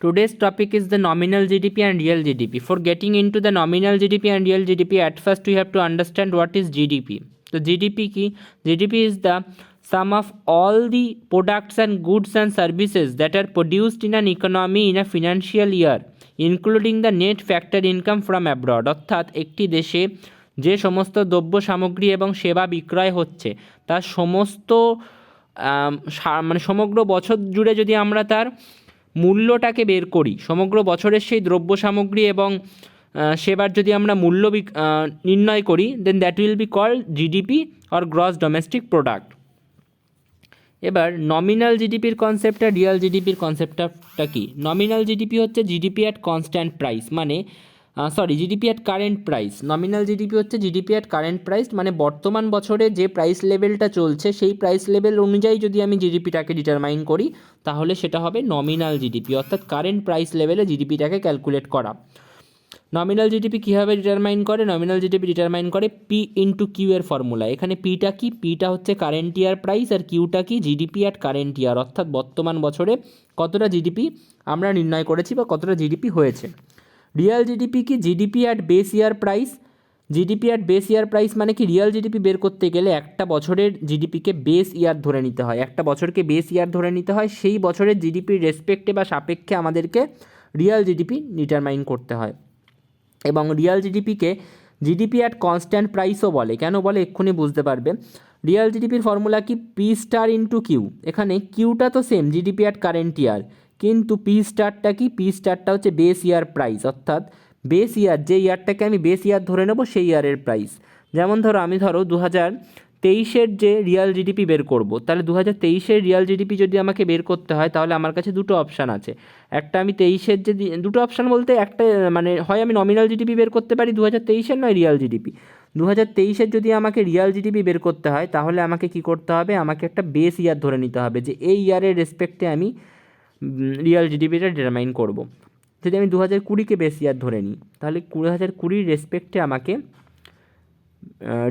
Today's topic is the nominal GDP and real GDP. For getting into the nominal GDP and real GDP, at first we have to understand what is GDP. So GDP is the sum of all the products and goods and services that are produced in an economy in a financial year, including the net factor income from abroad. অর্থাৎ একটি দেশে যে সমস্ত দ্রব্য সামগ্রী এবং সেবা বিক্রয় হচ্ছে তার সমস্ত সমগ্র বছর জুড়ে যদি আমরা তার মূল্যটাকে বের করি, সমগ্র বছরের সেই দ্রব্য সামগ্রী এবং সেবার যদি আমরা মূল্য নির্ণয় করি, then that will be called GDP or gross domestic product. এবার নমিনাল জিডিপির কনসেপ্ট আর রিয়াল জিডিপির কনসেপ্টটা কি? নমিনাল জিডিপি হচ্ছে জিডিপি অ্যাট কনস্ট্যান্ট প্রাইস, মানে GDP at current price. Nominal GDP হচ্ছে জিডিপি অ্যাট কারেন্ট প্রাইস, মানে বর্তমান বছরে যে প্রাইস লেভেলটা চলছে সেই প্রাইস লেভেল অনুযায়ী যদি আমি জিডিপিটাকে ডিটারমাইন করি তাহলে সেটা হবে নমিনাল জিডিপি, অর্থাৎ কারেন্ট প্রাইস লেভেলে জিডিপিটাকে ক্যালকুলেট করা। নমিনাল জিডিপি কীভাবে ডিটারমাইন করে? নমিনাল জিডিপি ডিটারমাইন করে পি ইন্টু কিউ এর ফর্মুলা। এখানে পিটা কি? পিটা হচ্ছে কারেন্ট ইয়ার প্রাইস, আর কিউটা কি? জিডিপি অ্যাট কারেন্ট ইয়ার, অর্থাৎ বর্তমান বছরে কতটা জিডিপি আমরা নির্ণয় করেছি বা কতটা জিডিপি হয়েছে। রিয়াল জিডিপি কি? GDP at base year price. GDP at base year price মানে কি? রিয়াল জিডিপি বের করতে গেলে একটা বছরের জিডিপিকে বেস ইয়ার ধরে নিতে হয়, একটা বছরকে বেস ইয়ার ধরে নিতে হয়, সেই বছরের জিডিপির রেসপেক্টে বা সাপেক্ষে আমাদেরকে রিয়াল জিডিপি ডিটারমাইন করতে হয়। এবং রিয়াল জিডিপিকে জিডিপি অ্যাট কনস্ট্যান্ট প্রাইসও বলে। কেন বলে এক্ষুনি বুঝতে পারবে। রিয়াল জিডিপির ফর্মুলা কি? P star into Q. এখানে কিউটা তো same, GDP at current year, কিন্তু পি স্টারটা কি? পি স্টারটা হচ্ছে বেস ইয়ার প্রাইস, অর্থাৎ বেস ইয়ার, যে ইয়ারটাকে আমি বেস ইয়ার ধরে নেব সেই ইয়ারের প্রাইস। যেমন আমি 2023-এর যে রিয়াল জিডিপি বের করব, তাহলে 2023-এর রিয়াল জিডিপি যদি আমাকে বের করতে হয় তাহলে আমার কাছে দুটো অপশান আছে। একটা আমি 23-এর যে দুটো অপশান বলতে একটা মানে হয় আমি নমিনাল জিডিপি বের করতে পারি 2023-এর, নয় রিয়াল জিডিপি। 2023-এর যদি আমাকে রিয়াল জিডিপি বের করতে হয় তাহলে আমাকে কি করতে হবে? আমাকে একটা বেস ইয়ার ধরে নিতে হবে, যে এই ইয়ারের রেসপেক্টে আমি রিয়াল জিডিপিটা ডিটারমাইন করব। যদি আমি 2020-কে বেস ইয়ার ধরে নিই তাহলে 2020-র রেসপেক্টে আমাকে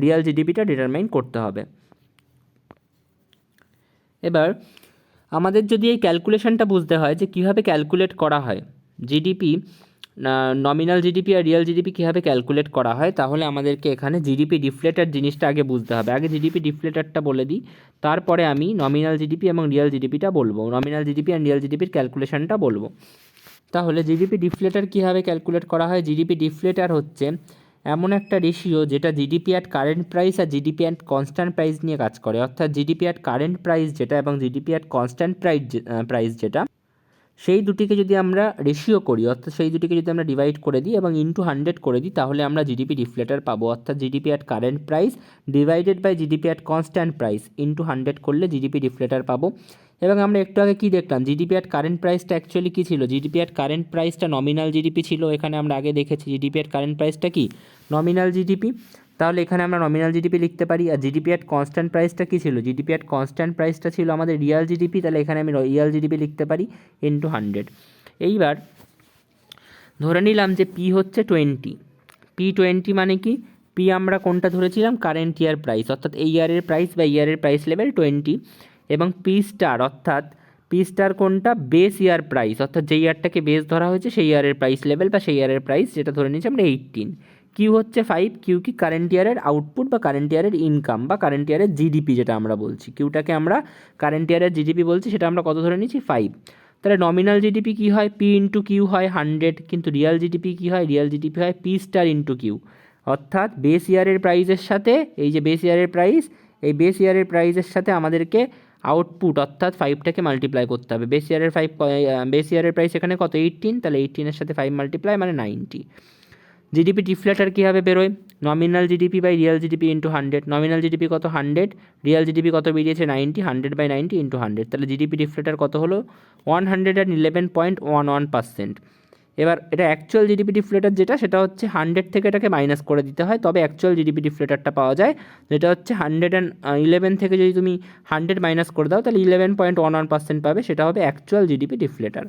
রিয়াল জিডিপিটা ডিটারমাইন করতে হবে। এবার আমাদের যদি এই ক্যালকুলেশনটা বুঝতে হয় যে কীভাবে ক্যালকুলেট করা হয় জিডিপি, নমিনাল জিডিপি আর রিয়াল জিডিপি কীভাবে ক্যালকুলেট করা হয়, তাহলে আমাদেরকে এখানে জিডিপি ডিফ্লেটার জিনিসটা আগে বুঝতে হবে। আগে জিডিপি ডিফ্লেটারটা বলে দিই, তারপরে আমি নমিনাল জিডিপি এবং রিয়াল জিডিপিটা বলবো, নমিনাল জিডিপি অ্যান্ড রিয়াল জিডিপির ক্যালকুলেশনটা বলবো। তাহলে জিডিপি ডিফ্লেটার কীভাবে ক্যালকুলেট করা হয়? জিডিপি ডিফ্লেটার হচ্ছে এমন একটা রেশিও যেটা জিডিপি অ্যাট কারেন্ট প্রাইস আর জিডিপি অ্যাট কনস্ট্যান্ট প্রাইস নিয়ে কাজ করে। অর্থাৎ জিডিপি অ্যাট কারেন্ট প্রাইস যেটা এবং জিডিপি অ্যাট কনস্ট্যান্ট প্রাইস যেটা, সেই দুটিকে যদি আমরা রেশিও করি, অর্থাৎ সেই দুটিকে যদি আমরা ডিভাইড করে দিই এবং ইন্টু 100 করে দিই তাহলে আমরা জিডিপি ডিফ্লেটার পাবো। অর্থাৎ GDP at current price divided by GDP at constant price into 100 করলে জিডিপি ডিফ্লেটার পাবো। এবং আমরা একটু আগে কী দেখলাম? জিডিপি অ্যাট কারেন্ট প্রাইসটা অ্যাকচুয়ালি কী ছিল? জিডিপি অ্যাট কারেন্ট প্রাইসটা নমিনাল জিডিপি ছিল। এখানে আমরা আগে দেখেছি জিডিপি অ্যাট কারেন্ট প্রাইসটা কি? Nominal GDP. তাহলে এখানে আমরা নমিনাল জিডিপি লিখতে পারি। আর জিডিপি অ্যাট কনস্ট্যান্ট প্রাইসটা কী ছিল? জিডিপি অ্যাট কনস্ট্যান্ট প্রাইসটা ছিল আমাদের রিয়াল জিডিপি। তাহলে এখানে আমি রিয়াল জিডিপি লিখতে পারি ইন্টু 100। এইবার ধরে নিলাম যে পি হচ্ছে 20। পি 20 মানে কি? পি আমরা কোনটা ধরেছিলাম? কারেন্ট ইয়ার প্রাইস, অর্থাৎ এই ইয়ারের প্রাইস বা ইয়ারের প্রাইস লেভেল 20। এবং পি স্টার, অর্থাৎ পি স্টার কোনটা? বেস ইয়ার প্রাইস, অর্থাৎ যে ইয়ারটাকে বেস ধরা হয়েছে সেই ইয়ারের প্রাইস লেভেল বা সেই ইয়ারের প্রাইস যেটা ধরে নিয়েছি আমরা 18। কিউ হচ্ছে 5। কিউ কি? কারেন্ট ইয়ারের আউটপুট বা কারেন্ট ইয়ারের ইনকাম বা কারেন্ট ইয়ারের জিডিপি যেটা আমরা বলছি। কিউটাকে আমরা কারেন্ট ইয়ারের জিডিপি বলছি, সেটা আমরা কত ধরে নিয়েছি? 5। তাহলে নমিনাল জিডিপি কী হয়? পি ইন্টু কিউ হয় 100, কিন্তু রিয়াল জিডিপি কী হয়? রিয়াল জিডিপি হয় পি স্টার ইন্টু কিউ। অর্থাৎ বেস ইয়ারের প্রাইসের সাথে এই যে বেস ইয়ারের প্রাইস, এই বেস ইয়ারের প্রাইসের সাথে আমাদেরকে আউটপুট অর্থাৎ 5টাকে মাল্টিপ্লাই করতে হবে। বেস ইয়ারের প্রাইস এখানে কত? 18। তাহলে 18-এর সাথে 5 মাল্টিপ্লাই মানে 90। জিডিপি ডিফ্লেটার কীভাবে বেরোয়? Nominal GDP by real GDP into 100। Nominal GDP কত? 100। রিয়াল জিডিপি কত বেরিয়েছে? 90। 100 বাই 90 ইন্টু 100। তাহলে জিডিপি ডিফ্লেটার কত হলো? 111.11%। এবার এটা অ্যাকচুয়াল জিডিপি ডিফ্লেটার যেটা, সেটা হচ্ছে 100 থেকে এটাকে মাইনাস করে দিতে হয়, তবে অ্যাকচুয়াল জিডিপি ডিফ্লেটারটা পাওয়া যায়, যেটা হচ্ছে 111 থেকে যদি তুমি 100 মাইনাস করে দাও তাহলে 11.11% পাবে, সেটা হবে অ্যাকচুয়াল জিডিপি ডিফ্লেটার।